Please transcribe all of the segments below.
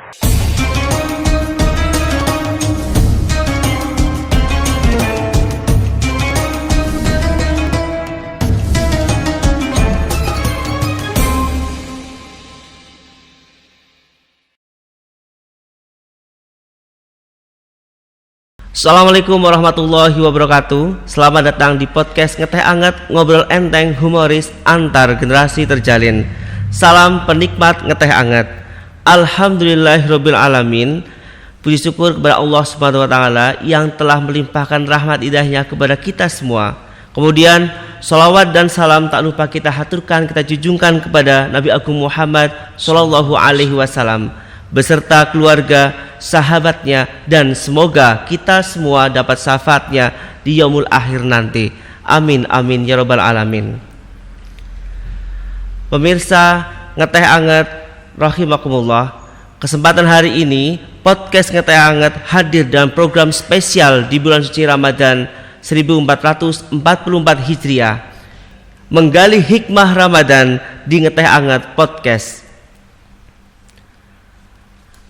Assalamualaikum warahmatullahi wabarakatuh. Selamat datang di podcast Ngeteh Anget, ngobrol enteng humoris antar generasi terjalin. Salam penikmat Ngeteh Anget. Alhamdulillahirabbil alamin. Puji syukur kepada Allah Subhanahu wa taala yang telah melimpahkan rahmat hidayahnya kepada kita semua. Kemudian salawat dan salam tak lupa kita haturkan, kita junjungkan kepada Nabi Agung Muhammad sallallahu alaihi wasallam beserta keluarga, sahabatnya, dan semoga kita semua dapat syafaatnya di yaumul akhir nanti. Amin amin ya rabbal alamin. Pemirsa Ngeteh Anget rahimakumullah, kesempatan hari ini podcast Ngeteh Anget hadir dalam program spesial di bulan suci Ramadan 1444 Hijriah, menggali hikmah Ramadan di Ngeteh Anget podcast.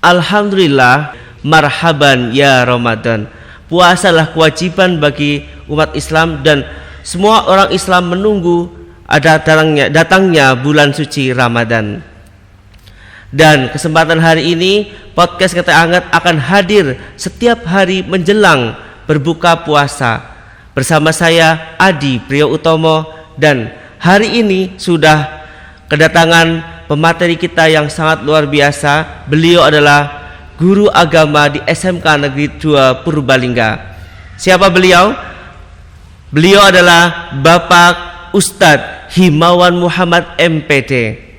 Alhamdulillah, marhaban ya Ramadan. Puasalah kewajiban bagi umat Islam dan semua orang Islam menunggu datangnya bulan suci Ramadan. Dan kesempatan hari ini podcast Ngeteh Anget akan hadir setiap hari menjelang berbuka puasa bersama saya Adi Priyo Utomo, dan hari ini sudah kedatangan pemateri kita yang sangat luar biasa. Beliau adalah guru agama di SMK Negeri 2 Purbalingga. Siapa beliau? Beliau adalah Bapak Ustadz Himawan Muhammad MPD.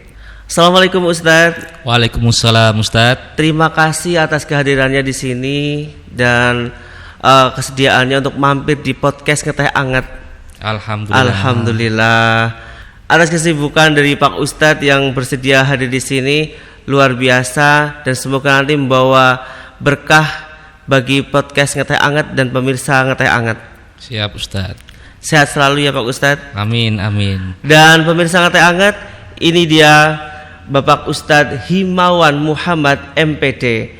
Assalamualaikum Ustadz. Waalaikumsalam Ustadz. Terima kasih atas kehadirannya di sini dan kesediaannya untuk mampir di podcast Ngeteh Anget. Alhamdulillah. Atas kesibukan dari Pak Ustadz yang bersedia hadir di sini luar biasa, dan semoga nanti membawa berkah bagi podcast Ngeteh Anget dan pemirsa Ngeteh Anget. Siap Ustadz. Sehat selalu ya Pak Ustadz. Amin amin. Dan pemirsa Ngeteh Anget, ini dia Bapak Ustadz Himawan Muhammad MPD.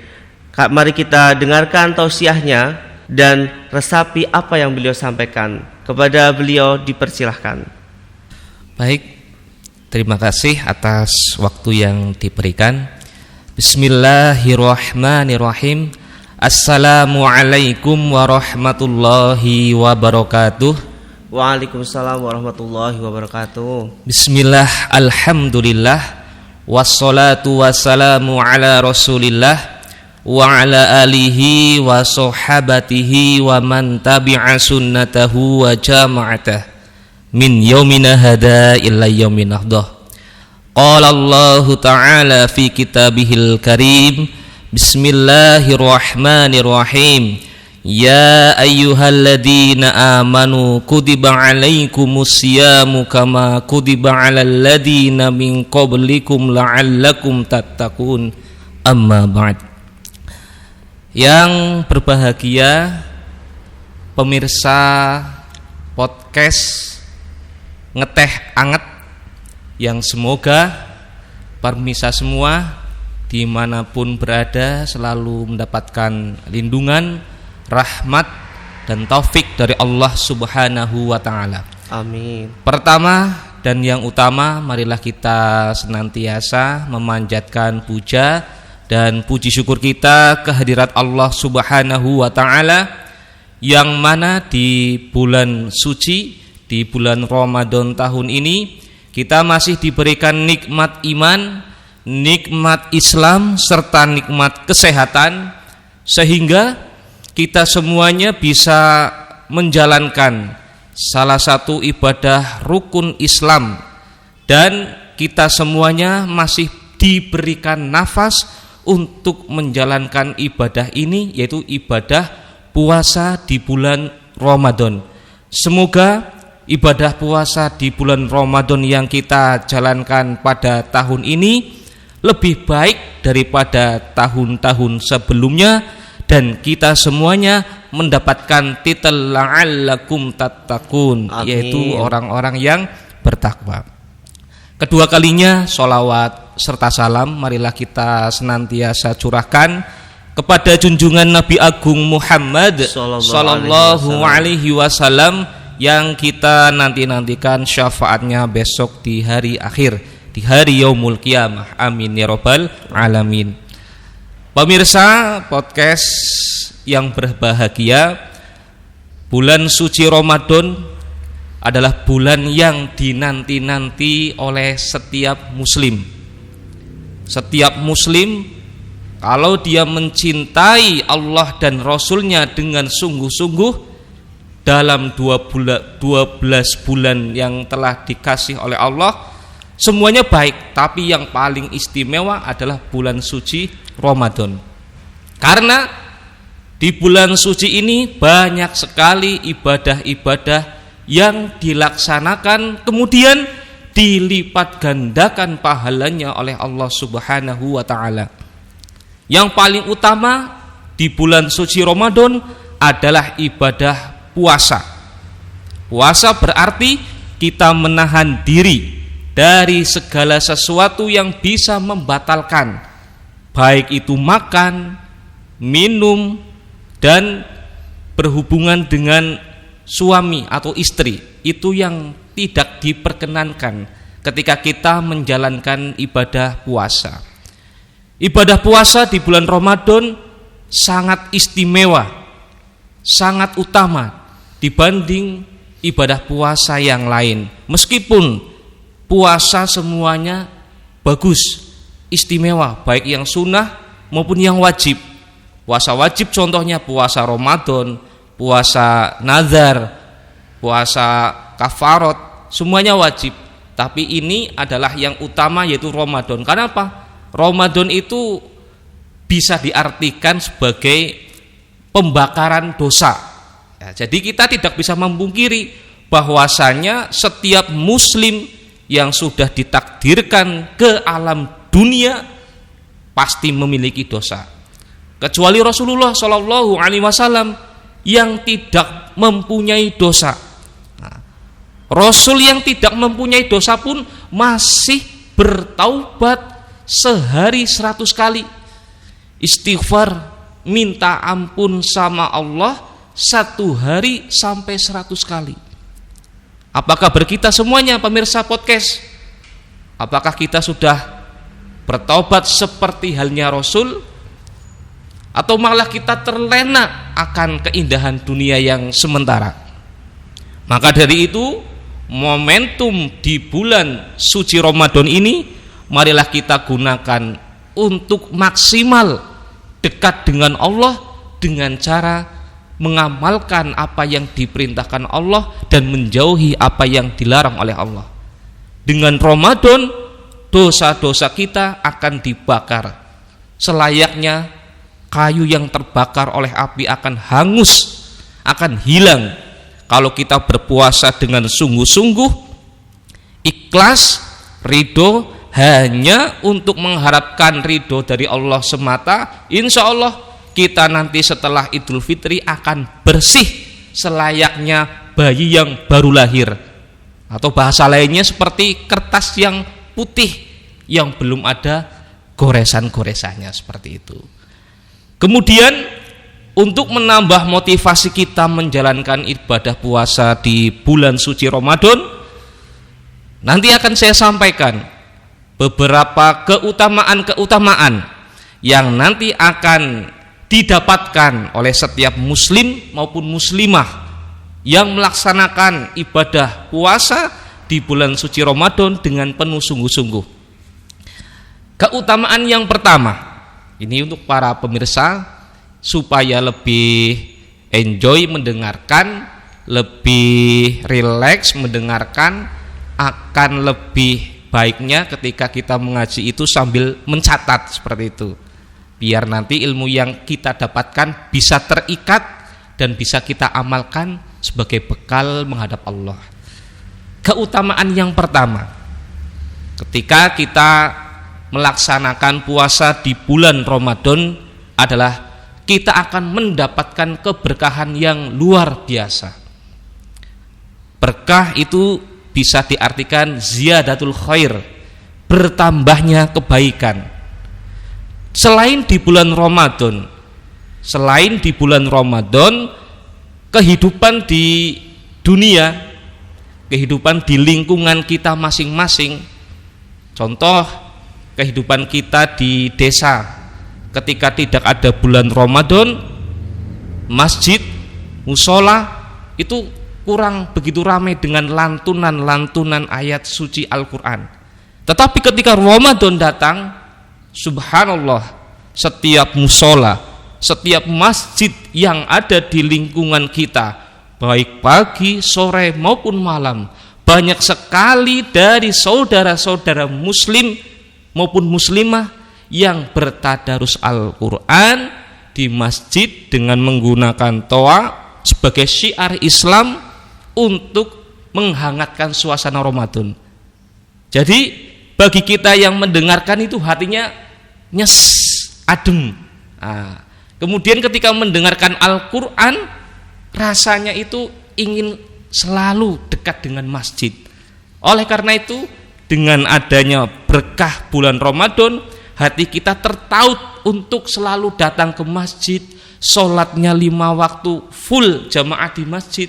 Mari kita dengarkan tausiahnya dan resapi apa yang beliau sampaikan. Kepada beliau dipersilahkan. Baik, terima kasih atas waktu yang diberikan. Bismillahirrahmanirrahim. Assalamualaikum warahmatullahi wabarakatuh. Waalaikumsalam warahmatullahi wabarakatuh. Bismillah, alhamdulillah, wassalatu wassalamu ala rasulillah wa ala alihi wa sahabatihi wa man tabi'a sunnatahu wa jama'atah min yaumina hada illa yaumin nahdah. Qala Allah ta'ala fi kitabihil karim. Bismillahirrahmanirrahim. Ya ayyuhalladzina amanu kutiba alaikumus siyamu kama kutiba alal ladzina min qablikum la'allakum tattaqun. Amma ba'd. Yang berbahagia pemirsa podcast Ngeteh Anget, yang semoga permisa semua dimanapun berada selalu mendapatkan lindungan, rahmat, dan taufik dari Allah Subhanahu wa ta'ala. Amin. Pertama dan yang utama, marilah kita senantiasa memanjatkan puja dan puji syukur kita kehadirat Allah Subhanahu wa ta'ala, yang mana di bulan suci, di bulan Ramadan tahun ini kita masih diberikan nikmat iman, nikmat Islam, serta nikmat kesehatan, sehingga kita semuanya bisa menjalankan salah satu ibadah rukun Islam, dan kita semuanya masih diberikan nafas untuk menjalankan ibadah ini, yaitu ibadah puasa di bulan Ramadan. Semoga ibadah puasa di bulan Ramadan yang kita jalankan pada tahun ini lebih baik daripada tahun-tahun sebelumnya, dan kita semuanya mendapatkan titel la'allakum tattaqun, yaitu orang-orang yang bertakwa. kedua kalinya sholawat serta salam marilah kita senantiasa curahkan kepada junjungan Nabi Agung Muhammad sallallahu alaihi wasallam yang kita nantikan syafaatnya besok di hari akhir, di hari yaumul qiyamah. Amin ya rabbal alamin. Pemirsa podcast yang berbahagia, bulan suci Ramadan adalah bulan yang dinanti-nanti oleh setiap muslim. Setiap muslim kalau dia mencintai Allah dan Rasulnya dengan sungguh-sungguh dalam 12 bulan yang telah dikasih oleh Allah, semuanya baik, tapi yang paling istimewa adalah bulan suci Ramadan. Karena di bulan suci ini banyak sekali ibadah-ibadah yang dilaksanakan kemudian dilipat gandakan pahalanya oleh Allah Subhanahu wa taala. Yang paling utama di bulan suci Ramadan adalah ibadah puasa. Puasa berarti kita menahan diri dari segala sesuatu yang bisa membatalkan, baik itu makan, minum, dan berhubungan dengan suami atau istri. Itu yang tidak diperkenankan ketika kita menjalankan ibadah puasa. Ibadah puasa di bulan Ramadan sangat istimewa, sangat utama dibanding ibadah puasa yang lain. Meskipun puasa semuanya bagus, istimewa, baik yang sunnah maupun yang wajib. Puasa wajib contohnya puasa Ramadan, puasa nazar, puasa kafarat, semuanya wajib. Tapi ini adalah yang utama, yaitu Ramadan. Karena apa? Ramadan itu bisa diartikan sebagai pembakaran dosa. Ya, jadi kita tidak bisa memungkiri bahwasanya setiap muslim yang sudah ditakdirkan ke alam dunia pasti memiliki dosa. Kecuali Rasulullah Shallallahu Alaihi Wasallam yang tidak mempunyai dosa. Nah, Rasul yang tidak mempunyai dosa pun masih bertaubat sehari 100 kali, istighfar minta ampun sama Allah satu hari sampai 100 kali. Apakah berkita semuanya pemirsa podcast? Apakah kita sudah bertaubat seperti halnya Rasul? Atau malah kita terlena akan keindahan dunia yang sementara? Maka dari itu, momentum di bulan suci Ramadan ini marilah kita gunakan untuk maksimal dekat dengan Allah dengan cara mengamalkan apa yang diperintahkan Allah dan menjauhi apa yang dilarang oleh Allah. Dengan Ramadan, dosa-dosa kita akan dibakar selayaknya kayu yang terbakar oleh api, akan hangus, akan hilang kalau kita berpuasa dengan sungguh-sungguh, ikhlas, ridho, hanya untuk mengharapkan ridho dari Allah semata. Insya Allah kita nanti setelah Idul Fitri akan bersih selayaknya bayi yang baru lahir, atau bahasa lainnya seperti kertas yang putih yang belum ada goresan-goresannya, seperti itu. Kemudian untuk menambah motivasi kita menjalankan ibadah puasa di bulan suci Ramadan, nanti akan saya sampaikan beberapa keutamaan-keutamaan yang nanti akan didapatkan oleh setiap muslim maupun muslimah yang melaksanakan ibadah puasa di bulan suci Ramadan dengan penuh sungguh-sungguh. Keutamaan yang pertama, ini untuk para pemirsa supaya lebih enjoy mendengarkan, lebih rileks mendengarkan, akan lebih baiknya ketika kita mengaji itu sambil mencatat seperti itu. Biar nanti ilmu yang kita dapatkan bisa terikat dan bisa kita amalkan sebagai bekal menghadap Allah. Keutamaan yang pertama, ketika kita melaksanakan puasa di bulan Ramadan adalah kita akan mendapatkan keberkahan yang luar biasa. Berkah itu bisa diartikan ziyadatul khair, bertambahnya kebaikan. Selain di bulan Ramadan, kehidupan di dunia, kehidupan di lingkungan kita masing-masing. Contoh kehidupan kita di desa, ketika tidak ada bulan Ramadan, masjid, musola itu kurang begitu ramai dengan lantunan ayat suci Al-Quran. Tetapi ketika Ramadan datang, subhanallah, setiap musola, setiap masjid yang ada di lingkungan kita, baik pagi, sore maupun malam, banyak sekali dari saudara-saudara muslim maupun muslimah yang bertadarus Al-Quran di masjid dengan menggunakan toa sebagai syiar Islam untuk menghangatkan suasana Ramadan. Jadi bagi kita yang mendengarkan itu hatinya nyes, adem. Kemudian ketika mendengarkan Al-Quran, rasanya itu ingin selalu dekat dengan masjid. Oleh karena itu, dengan adanya berkah bulan Ramadan, hati kita tertaut untuk selalu datang ke masjid, sholatnya 5 waktu full jamaah di masjid.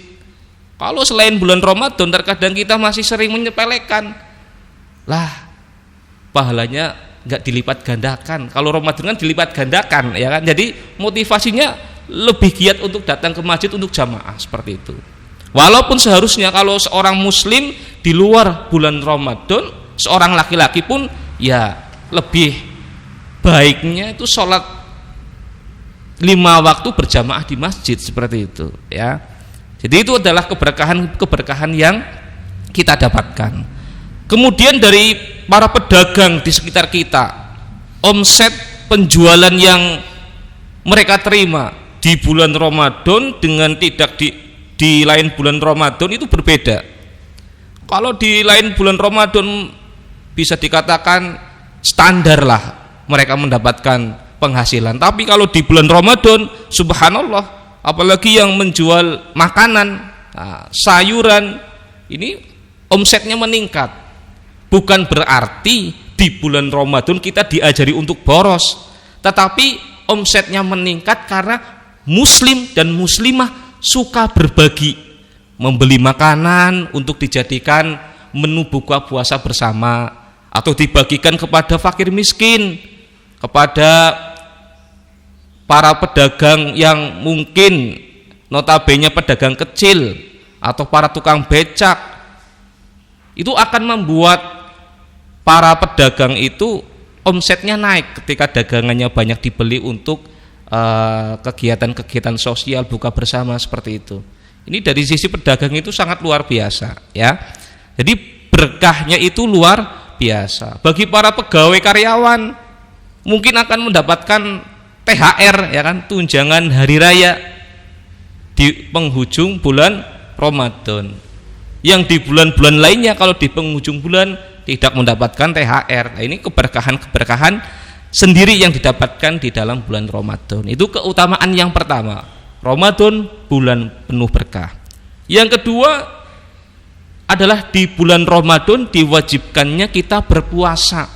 Kalau selain bulan Ramadan, terkadang kita masih sering menyepelekan, lah pahalanya nggak dilipat gandakan. Kalau Ramadan kan dilipat gandakan, ya kan? Jadi motivasinya lebih giat untuk datang ke masjid untuk jamaah seperti itu. Walaupun seharusnya kalau seorang muslim di luar bulan Ramadan, seorang laki-laki pun ya lebih baiknya itu sholat 5 waktu berjamaah di masjid seperti itu, ya. Jadi itu adalah keberkahan yang kita dapatkan. Kemudian dari para pedagang di sekitar kita, omset penjualan yang mereka terima di bulan Ramadan dengan tidak di lain bulan Ramadan itu berbeda. Kalau di lain bulan Ramadan bisa dikatakan standar lah mereka mendapatkan penghasilan. Tapi kalau di bulan Ramadan, subhanallah, apalagi yang menjual makanan, sayuran, ini omsetnya meningkat. Bukan berarti di bulan Ramadan kita diajari untuk boros, tetapi omsetnya meningkat karena muslim dan muslimah suka berbagi, membeli makanan untuk dijadikan menu buka puasa bersama, atau dibagikan kepada fakir miskin, kepada para pedagang yang mungkin notabene pedagang kecil atau para tukang becak. Itu akan membuat para pedagang itu omsetnya naik ketika dagangannya banyak dibeli untuk kegiatan-kegiatan sosial buka bersama seperti itu. Ini dari sisi pedagang itu sangat luar biasa, ya. Jadi berkahnya itu luar biasa. Bagi para pegawai karyawan mungkin akan mendapatkan THR, ya kan, tunjangan hari raya di penghujung bulan Ramadan. Yang di bulan-bulan lainnya kalau di penghujung bulan tidak mendapatkan THR. Nah, ini keberkahan sendiri yang didapatkan di dalam bulan Ramadan. Itu keutamaan yang pertama. Ramadan bulan penuh berkah. Yang kedua adalah di bulan Ramadan diwajibkannya kita berpuasa.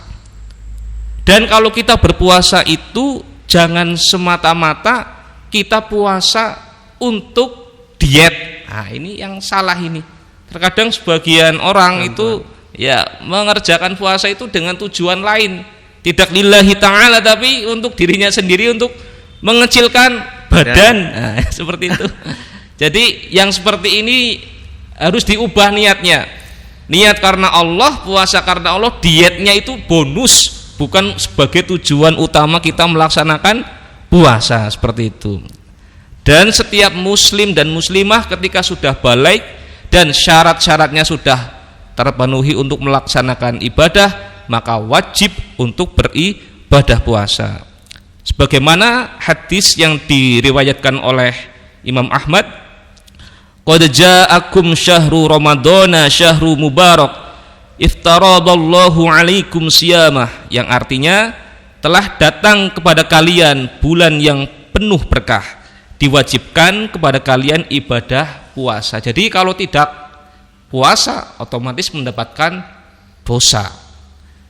Dan kalau kita berpuasa itu jangan semata-mata kita puasa untuk diet. Nah, ini yang salah ini. Terkadang sebagian orang itu ya mengerjakan puasa itu dengan tujuan lain, tidak lillahi ta'ala, tapi untuk dirinya sendiri, untuk mengecilkan badan. Nah, seperti itu. Jadi yang seperti ini harus diubah niatnya. Niat karena Allah, puasa karena Allah, dietnya itu bonus, bukan sebagai tujuan utama kita melaksanakan puasa, seperti itu. Dan setiap muslim dan muslimah ketika sudah balik dan syarat-syaratnya sudah terpenuhi untuk melaksanakan ibadah, maka wajib untuk beribadah puasa. Sebagaimana hadis yang diriwayatkan oleh Imam Ahmad, qad ja'akum syahru ramadhana syahru mubarak iftaradallahu alaikum siyamah, yang artinya telah datang kepada kalian bulan yang penuh berkah, diwajibkan kepada kalian ibadah puasa. Jadi kalau tidak puasa otomatis mendapatkan dosa.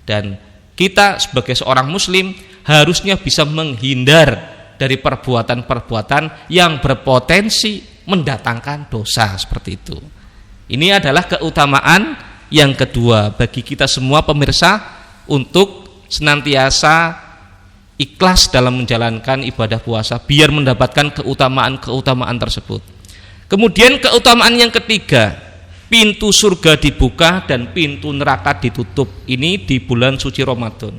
Dan kita sebagai seorang muslim harusnya bisa menghindar dari perbuatan-perbuatan yang berpotensi mendatangkan dosa seperti itu. Ini adalah keutamaan yang kedua bagi kita semua pemirsa untuk senantiasa ikhlas dalam menjalankan ibadah puasa biar mendapatkan keutamaan-keutamaan tersebut. Kemudian keutamaan yang ketiga, pintu surga dibuka dan pintu neraka ditutup. Ini di bulan suci Ramadan.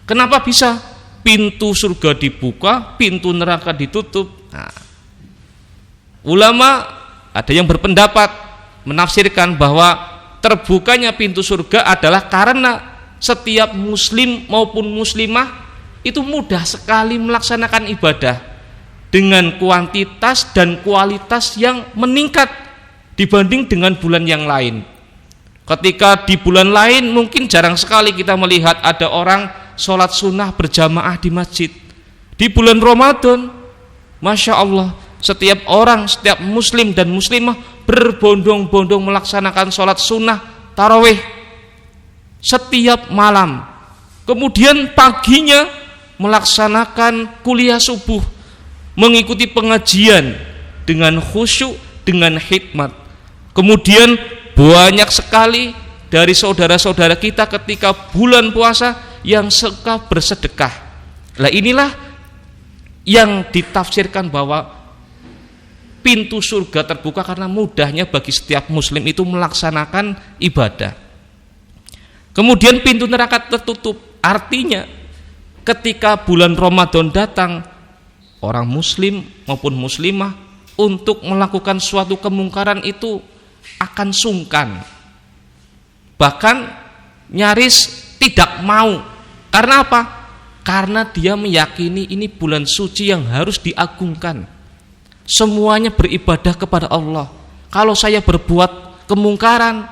Kenapa bisa pintu surga dibuka, pintu neraka ditutup? Nah, ulama ada yang berpendapat menafsirkan bahwa terbukanya pintu surga adalah karena setiap muslim maupun muslimah itu mudah sekali melaksanakan ibadah dengan kuantitas dan kualitas yang meningkat dibanding dengan bulan yang lain. Ketika di bulan lain mungkin jarang sekali kita melihat ada orang sholat sunnah berjamaah di masjid. Di bulan Ramadan, Masya Allah, setiap orang, setiap muslim dan muslimah berbondong-bondong melaksanakan sholat sunnah tarawih setiap malam. Kemudian paginya melaksanakan kuliah subuh, mengikuti pengajian dengan khusyuk, dengan hikmat. Kemudian banyak sekali dari saudara-saudara kita ketika bulan puasa yang suka bersedekah. Nah, inilah yang ditafsirkan bahwa pintu surga terbuka karena mudahnya bagi setiap muslim itu melaksanakan ibadah. Kemudian pintu neraka tertutup, artinya ketika bulan Ramadan datang, orang muslim maupun muslimah untuk melakukan suatu kemungkaran itu akan sungkan, bahkan nyaris tidak mau. Karena apa? Karena dia meyakini ini bulan suci yang harus diagungkan, semuanya beribadah kepada Allah. Kalau saya berbuat kemungkaran,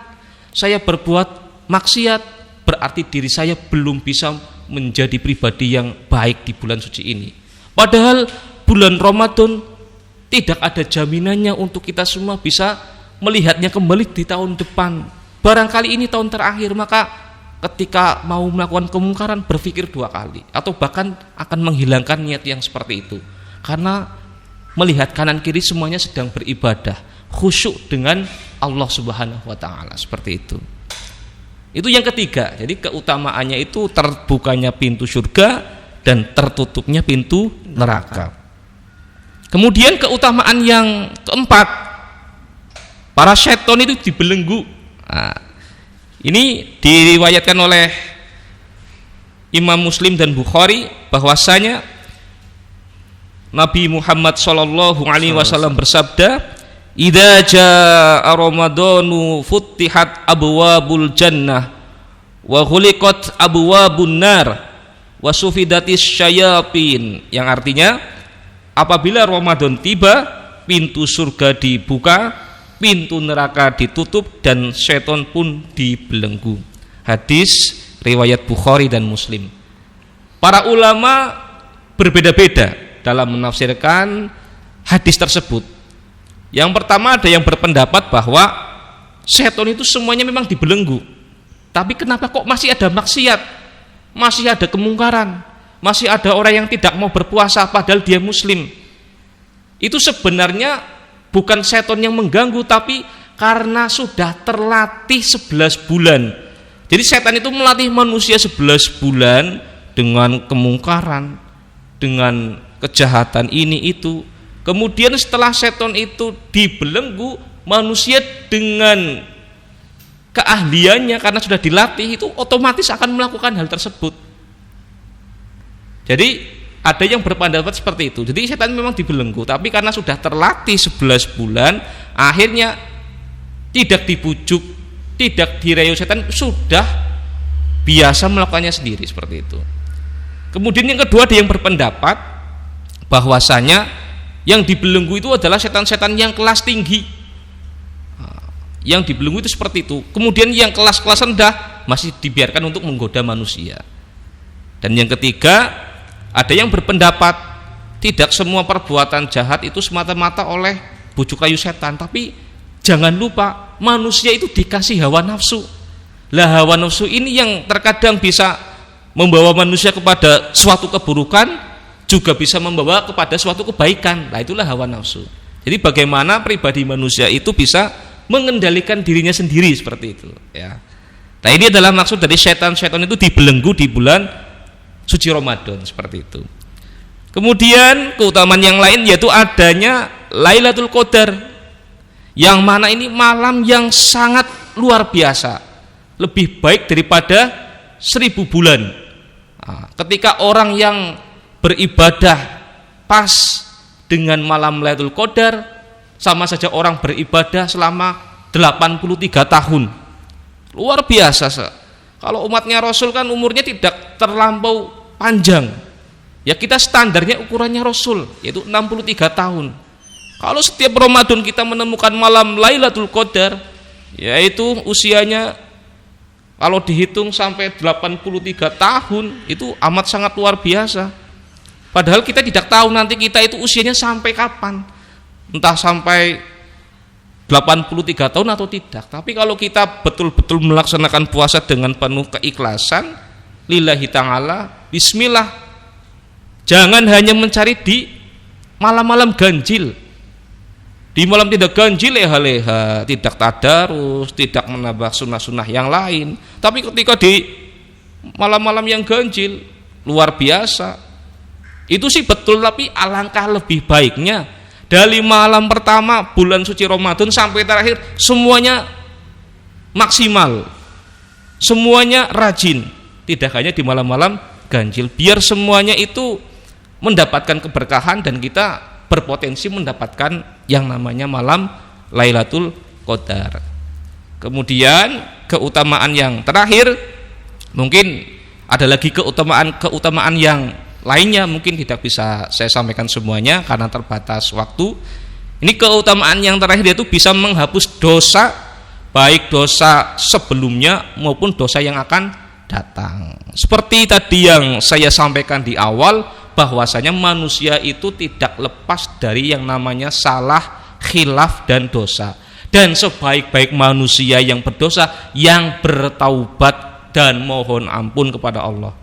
saya berbuat maksiat, berarti diri saya belum bisa menjadi pribadi yang baik di bulan suci ini. Padahal bulan Ramadan tidak ada jaminannya untuk kita semua bisa melihatnya kembali di tahun depan. Barangkali ini tahun terakhir, maka ketika mau melakukan kemungkaran berpikir dua kali, atau bahkan akan menghilangkan niat yang seperti itu. Karena melihat kanan kiri semuanya sedang beribadah, khusyuk dengan Allah Subhanahu wa taala, seperti itu. Itu yang ketiga. Jadi keutamaannya itu terbukanya pintu surga dan tertutupnya pintu neraka. Kemudian keutamaan yang keempat, para setan itu dibelenggu. Nah, ini diriwayatkan oleh Imam Muslim dan Bukhari bahwasanya Nabi Muhammad sallallahu alaihi wasallam bersabda, "Idza jaa Ramadanu futtihat abwabul jannah wa ghuliqat abwabun nar wa sufidatis syayatin." Yang artinya, apabila Ramadan tiba, pintu surga dibuka, pintu neraka ditutup, dan setan pun dibelenggu. Hadis riwayat Bukhari dan Muslim. Para ulama berbeda-beda dalam menafsirkan hadis tersebut. Yang pertama, ada yang berpendapat bahwa setan itu semuanya memang dibelenggu. Tapi kenapa kok masih ada maksiat, masih ada kemungkaran, masih ada orang yang tidak mau berpuasa padahal dia muslim? Itu sebenarnya bukan setan yang mengganggu, tapi karena sudah terlatih 11 bulan. Jadi setan itu melatih manusia 11 bulan dengan kemungkaran, dengan kejahatan ini itu. Kemudian setelah setan itu dibelenggu, manusia dengan keahliannya karena sudah dilatih itu otomatis akan melakukan hal tersebut. Jadi ada yang berpendapat seperti itu. Jadi setan memang dibelenggu, tapi karena sudah terlatih 11 bulan, akhirnya tidak dibujuk, tidak dirayu setan, sudah biasa melakukannya sendiri seperti itu. Kemudian yang kedua, ada yang berpendapat bahwasanya yang dibelenggu itu adalah setan-setan yang kelas tinggi. Yang dibelenggu itu seperti itu. Kemudian yang kelas-kelas rendah masih dibiarkan untuk menggoda manusia. Dan yang ketiga, ada yang berpendapat tidak semua perbuatan jahat itu semata-mata oleh bujuk rayu setan, tapi jangan lupa manusia itu dikasih hawa nafsu. Lah hawa nafsu ini yang terkadang bisa membawa manusia kepada suatu keburukan, juga bisa membawa kepada suatu kebaikan. Nah, itulah hawa nafsu. Jadi bagaimana pribadi manusia itu bisa mengendalikan dirinya sendiri seperti itu, ya. Nah, ini adalah maksud dari setan-setan itu dibelenggu di bulan suci Ramadan seperti itu. Kemudian keutamaan yang lain yaitu adanya Lailatul Qadar, yang mana ini malam yang sangat luar biasa, lebih baik daripada 1000 bulan. Nah, ketika orang yang beribadah pas dengan malam Lailatul Qadar, sama saja orang beribadah selama 83 tahun. Luar biasa. Kalau umatnya Rasul kan umurnya tidak terlampau panjang. Ya, kita standarnya ukurannya Rasul, yaitu 63 tahun. Kalau setiap Ramadan kita menemukan malam Lailatul Qadar, yaitu usianya kalau dihitung sampai 83 tahun, itu amat sangat luar biasa. Padahal kita tidak tahu nanti kita itu usianya sampai kapan, entah sampai 83 tahun atau tidak. Tapi kalau kita betul-betul melaksanakan puasa dengan penuh keikhlasan lillahi ta'ala, bismillah, jangan hanya mencari di malam-malam ganjil. Di malam tidak ganjil leha-leha, tidak tadarus, tidak menambah sunnah-sunnah yang lain. Tapi ketika di malam-malam yang ganjil, luar biasa. Itu sih betul, tapi alangkah lebih baiknya dari malam pertama bulan suci Ramadan sampai terakhir semuanya maksimal, semuanya rajin, tidak hanya di malam-malam ganjil, biar semuanya itu mendapatkan keberkahan dan kita berpotensi mendapatkan yang namanya malam Lailatul Qadar. Kemudian keutamaan yang terakhir, mungkin ada lagi keutamaan yang lainnya, mungkin tidak bisa saya sampaikan semuanya karena terbatas waktu. Ini keutamaan yang terakhir yaitu bisa menghapus dosa, baik dosa sebelumnya maupun dosa yang akan datang. Seperti tadi yang saya sampaikan di awal, bahwasanya manusia itu tidak lepas dari yang namanya salah, khilaf, dan dosa. Dan sebaik-baik manusia yang berdosa yang bertaubat dan mohon ampun kepada Allah.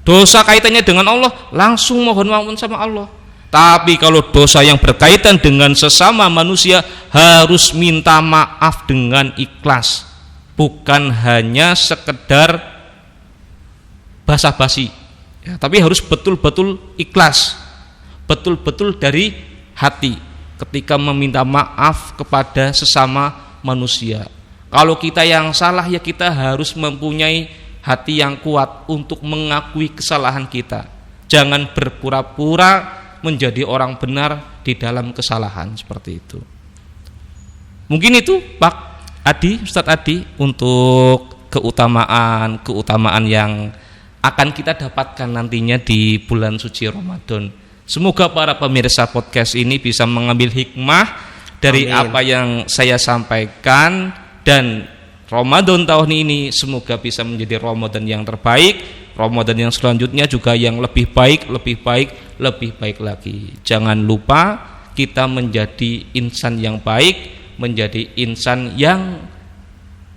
Dosa kaitannya dengan Allah, langsung mohon ampun sama Allah. Tapi kalau dosa yang berkaitan dengan sesama manusia, harus minta maaf dengan ikhlas, bukan hanya sekedar basa-basi. Ya, tapi harus betul-betul ikhlas, betul-betul dari hati ketika meminta maaf kepada sesama manusia. Kalau kita yang salah, ya kita harus mempunyai hati yang kuat untuk mengakui kesalahan kita. Jangan berpura-pura menjadi orang benar di dalam kesalahan seperti itu. Mungkin itu Pak Adi, Ustadz Adi, untuk keutamaan yang akan kita dapatkan nantinya di bulan suci Ramadan. Semoga para pemirsa podcast ini bisa mengambil hikmah dari Amin. apa yang saya sampaikan, dan Ramadan tahun ini semoga bisa menjadi Ramadan yang terbaik, Ramadan yang selanjutnya juga yang lebih baik lagi. Jangan lupa kita menjadi insan yang baik, menjadi insan yang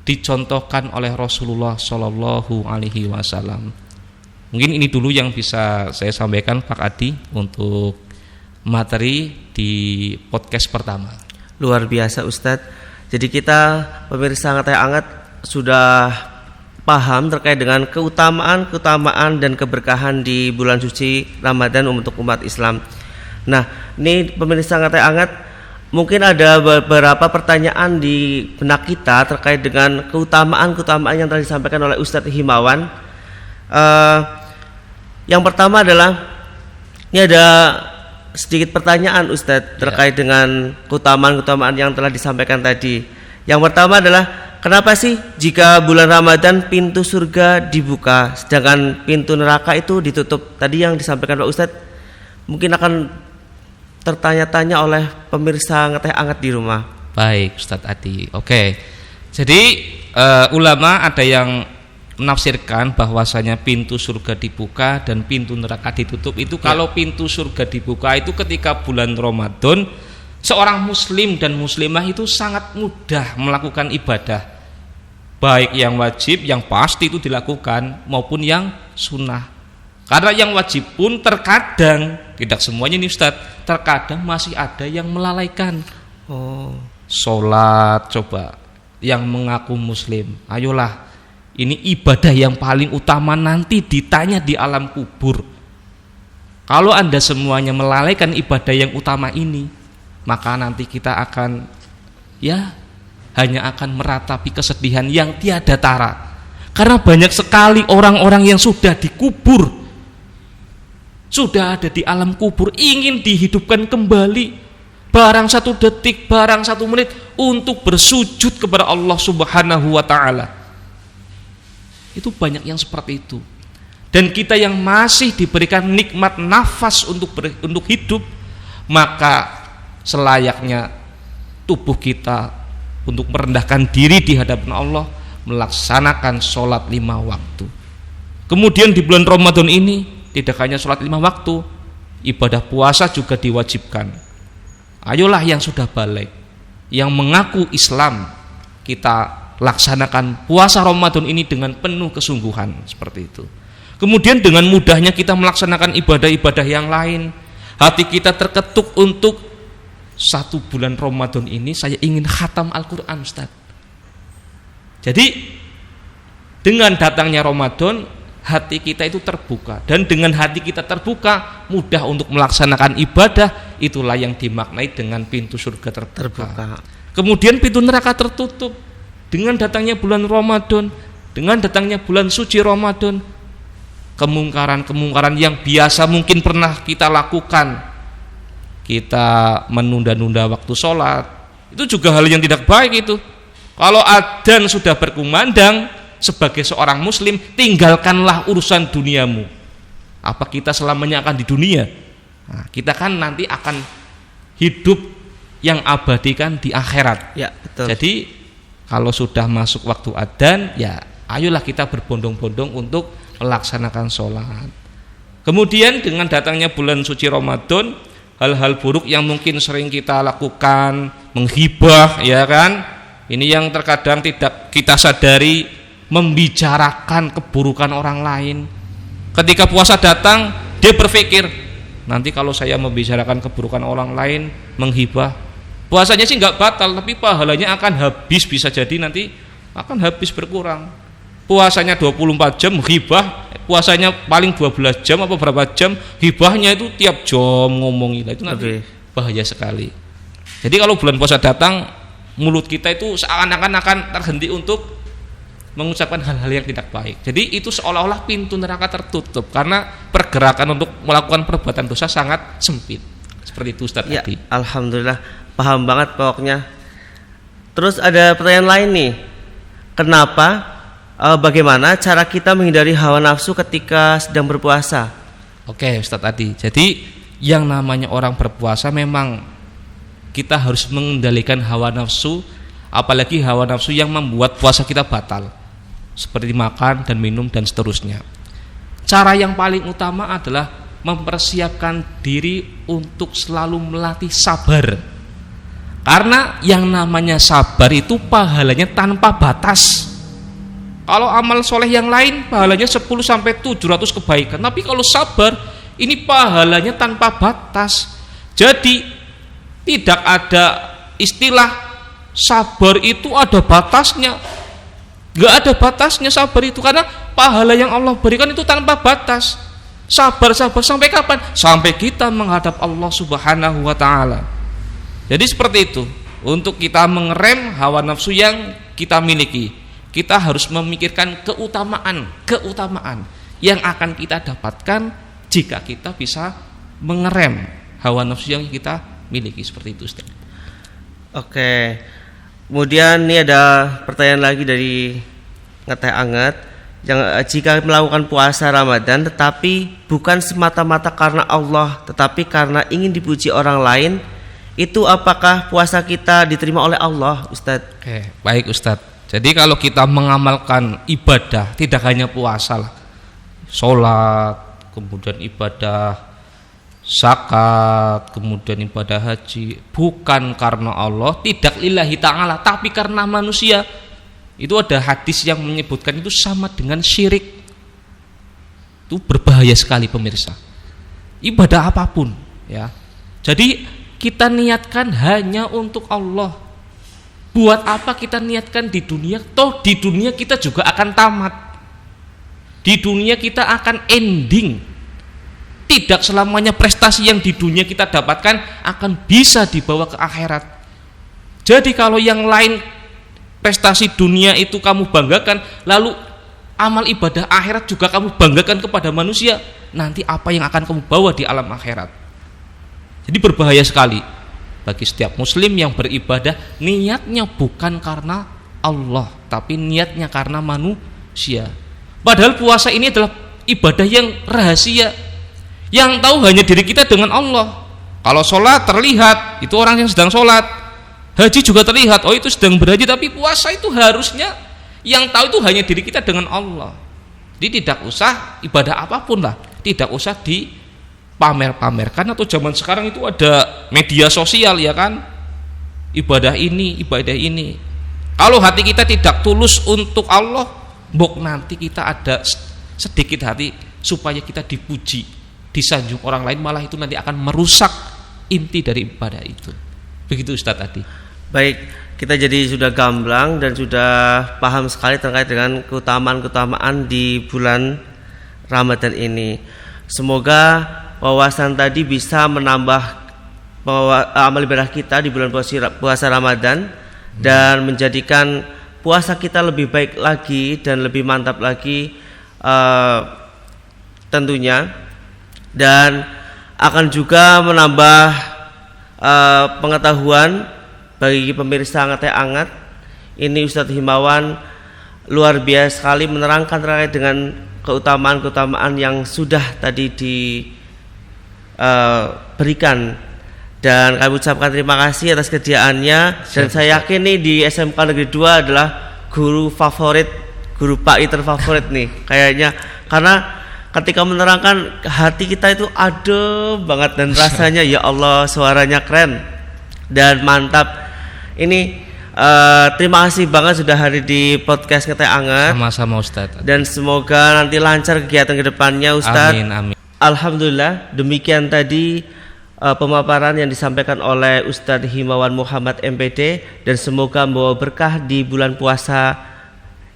dicontohkan oleh Rasulullah Shallallahu Alaihi Wasallam. Mungkin ini dulu yang bisa saya sampaikan Pak Adi untuk materi di podcast pertama. Luar biasa Ustadz. Jadi kita pemirsa Hangat sudah paham terkait dengan keutamaan dan keberkahan di bulan suci Ramadan untuk umat Islam. Nah, ini pemirsa Hangat, mungkin ada beberapa pertanyaan di benak kita terkait dengan keutamaan yang telah disampaikan oleh Ustadz Himawan. Yang pertama adalah, ini ada sedikit pertanyaan Ustadz terkait dengan keutamaan yang telah disampaikan tadi. Yang pertama adalah, kenapa sih jika bulan Ramadan pintu surga dibuka sedangkan pintu neraka itu ditutup? Tadi yang disampaikan Pak Ustadz mungkin akan tertanya-tanya oleh pemirsa Ngeteh Anget di rumah. Baik Ustadz Adi. Oke. Jadi ulama ada yang menafsirkan bahwasanya pintu surga dibuka dan pintu neraka ditutup itu kalau pintu surga dibuka itu ketika bulan Ramadan, seorang muslim dan muslimah itu sangat mudah melakukan ibadah, baik yang wajib yang pasti itu dilakukan maupun yang sunnah. Karena yang wajib pun terkadang, tidak semuanya nih Ustadz, terkadang masih ada yang melalaikan. Sholat coba, yang mengaku muslim, ayolah, ini ibadah yang paling utama nanti ditanya di alam kubur. Kalau Anda semuanya melalaikan ibadah yang utama ini, maka nanti kita akan hanya akan meratapi kesedihan yang tiada tara. Karena banyak sekali orang-orang yang sudah dikubur, sudah ada di alam kubur, ingin dihidupkan kembali, barang 1 detik, barang 1 menit untuk bersujud kepada Allah Subhanahu wa ta'ala. Itu banyak yang seperti itu. Dan kita yang masih diberikan nikmat nafas untuk hidup, maka selayaknya tubuh kita untuk merendahkan diri di hadapan Allah, melaksanakan sholat 5 waktu. Kemudian di bulan Ramadan ini tidak hanya sholat 5 waktu, ibadah puasa juga diwajibkan. Ayolah yang sudah balik, yang mengaku Islam, kita laksanakan puasa Ramadan ini dengan penuh kesungguhan, seperti itu. Kemudian dengan mudahnya kita melaksanakan ibadah-ibadah yang lain, hati kita terketuk untuk 1 bulan Ramadan ini saya ingin khatam Al-Quran, Ustaz. Jadi dengan datangnya Ramadan, hati kita itu terbuka, dan dengan hati kita terbuka, mudah untuk melaksanakan ibadah. Itulah yang dimaknai dengan pintu surga terbuka. Kemudian pintu neraka tertutup. Dengan datangnya bulan Ramadan, dengan datangnya bulan suci Ramadan, kemungkaran-kemungkaran yang biasa mungkin pernah kita lakukan, kita menunda-nunda waktu sholat, itu juga hal yang tidak baik itu. Kalau adzan sudah berkumandang, sebagai seorang muslim, tinggalkanlah urusan duniamu. Apa kita selamanya akan di dunia? Nah, kita kan nanti akan hidup yang abadi kan di akhirat. Ya, betul. Jadi kalau sudah masuk waktu adzan, ya ayolah kita berbondong-bondong untuk melaksanakan sholat. Kemudian dengan datangnya bulan suci Ramadan, hal-hal buruk yang mungkin sering kita lakukan, menghibah, ya kan, ini yang terkadang tidak kita sadari, membicarakan keburukan orang lain. Ketika puasa datang, dia berpikir, nanti kalau saya membicarakan keburukan orang lain, menghibah, puasanya sih nggak batal, tapi pahalanya akan habis, bisa jadi nanti akan habis, berkurang. Puasanya 24 jam, hibah puasanya paling 12 jam apa berapa jam, hibahnya itu tiap jam ngomongin, itu nanti bahaya sekali. Jadi kalau bulan puasa datang, mulut kita itu seakan-akan akan terhenti untuk mengucapkan hal-hal yang tidak baik. Jadi itu seolah-olah pintu neraka tertutup, karena pergerakan untuk melakukan perbuatan dosa sangat sempit. Seperti itu Ustaz ya, tadi. Alhamdulillah, paham banget pokoknya. Terus ada pertanyaan lain nih, bagaimana cara kita menghindari hawa nafsu ketika sedang berpuasa? Oke Ustaz tadi. Jadi yang namanya orang berpuasa memang kita harus mengendalikan hawa nafsu, apalagi hawa nafsu yang membuat puasa kita batal, seperti makan dan minum dan seterusnya. Cara yang paling utama adalah mempersiapkan diri untuk selalu melatih sabar. Karena yang namanya sabar itu pahalanya tanpa batas. Kalau amal soleh yang lain pahalanya 10-700 kebaikan, tapi kalau sabar ini pahalanya tanpa batas. Jadi tidak ada istilah sabar itu ada batasnya. Gak ada batasnya sabar itu, karena pahala yang Allah berikan itu tanpa batas. Sabar sampai kapan? Sampai kita menghadap Allah Subhanahu wa ta'ala. Jadi seperti itu. Untuk kita mengerem hawa nafsu yang kita miliki, kita harus memikirkan keutamaan yang akan kita dapatkan jika kita bisa mengerem hawa nafsu yang kita miliki, seperti itu Ustaz. Oke. Kemudian ini ada pertanyaan lagi dari Ngeteh Anget. Jika melakukan puasa Ramadan tetapi bukan semata-mata karena Allah, tetapi karena ingin dipuji orang lain, itu apakah puasa kita diterima oleh Allah, Ustadz? Oke, baik Ustadz. Jadi kalau kita mengamalkan ibadah, tidak hanya puasa lah, sholat, kemudian ibadah zakat, kemudian ibadah haji, bukan karena Allah, tidak lillahi ta'ala, tapi karena manusia, Itu ada hadis yang menyebutkan itu sama dengan syirik. Itu berbahaya sekali pemirsa. Ibadah apapun ya. Jadi kita niatkan hanya untuk Allah. Buat apa kita niatkan di dunia? Toh di dunia kita juga akan tamat. Di dunia kita akan ending. Tidak selamanya prestasi yang di dunia kita dapatkan akan bisa dibawa ke akhirat. Jadi kalau yang lain prestasi dunia itu kamu banggakan, lalu amal ibadah akhirat juga kamu banggakan kepada manusia, nanti apa yang akan kamu bawa di alam akhirat? Jadi berbahaya sekali bagi setiap muslim yang beribadah niatnya bukan karena Allah, tapi niatnya karena manusia. Padahal puasa ini adalah ibadah yang rahasia, yang tahu hanya diri kita dengan Allah. Kalau sholat terlihat itu orang yang sedang sholat, haji juga terlihat, oh itu sedang berhaji, tapi puasa itu harusnya yang tahu itu hanya diri kita dengan Allah. Jadi tidak usah ibadah apapun lah, tidak usah dipamer-pamerkan. Atau zaman sekarang itu ada media sosial ya kan, ibadah ini, ibadah ini. Kalau hati kita tidak tulus untuk Allah, mbok nanti kita ada sedikit hati supaya kita dipuji, disanjung orang lain, malah itu nanti akan merusak inti dari ibadah itu. Begitu Ustadz tadi. Baik, kita jadi sudah gamblang dan sudah paham sekali terkait dengan keutamaan-keutamaan di bulan Ramadan ini. Semoga wawasan tadi bisa menambah amal ibadah kita di bulan puasa Ramadan dan menjadikan puasa kita lebih baik lagi dan lebih mantap lagi tentunya, dan akan juga menambah pengetahuan bagi pemirsa Ngeteh Anget. Ini Ustadz Himawan luar biasa sekali menerangkan terkait dengan keutamaan-keutamaan yang sudah tadi diberikan, dan kami ucapkan terima kasih atas kesediaannya. Dan saya yakin nih di SMK Negeri 2 adalah guru favorit, guru PAI terfavorit nih kayaknya, karena ketika menerangkan hati kita itu adem banget dan rasanya ya Allah, suaranya keren dan mantap. Ini terima kasih banget sudah hadir di podcast Ngeteh Anget. Sama-sama Ustadz. Dan semoga nanti lancar kegiatan kedepannya Ustadz. Amin, amin. Alhamdulillah, demikian tadi pemaparan yang disampaikan oleh Ustadz Himawan Muhammad MPD, dan semoga membawa berkah di bulan puasa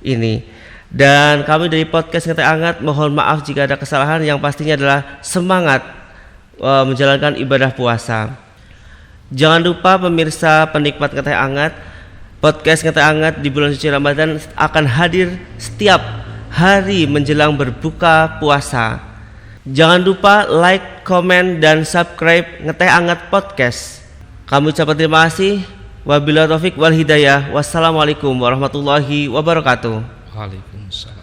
ini. Dan kami dari podcast Ngeteh Anget mohon maaf jika ada kesalahan, yang pastinya adalah semangat menjalankan ibadah puasa. Jangan lupa pemirsa penikmat Ngeteh Anget, podcast Ngeteh Anget di bulan suci Ramadan akan hadir setiap hari menjelang berbuka puasa. Jangan lupa like, komen, dan subscribe Ngeteh Anget Podcast. Kami ucapkan terima kasih. Wabillahi taufiq wal hidayah. Wassalamualaikum warahmatullahi wabarakatuh. Waalaikumsalam.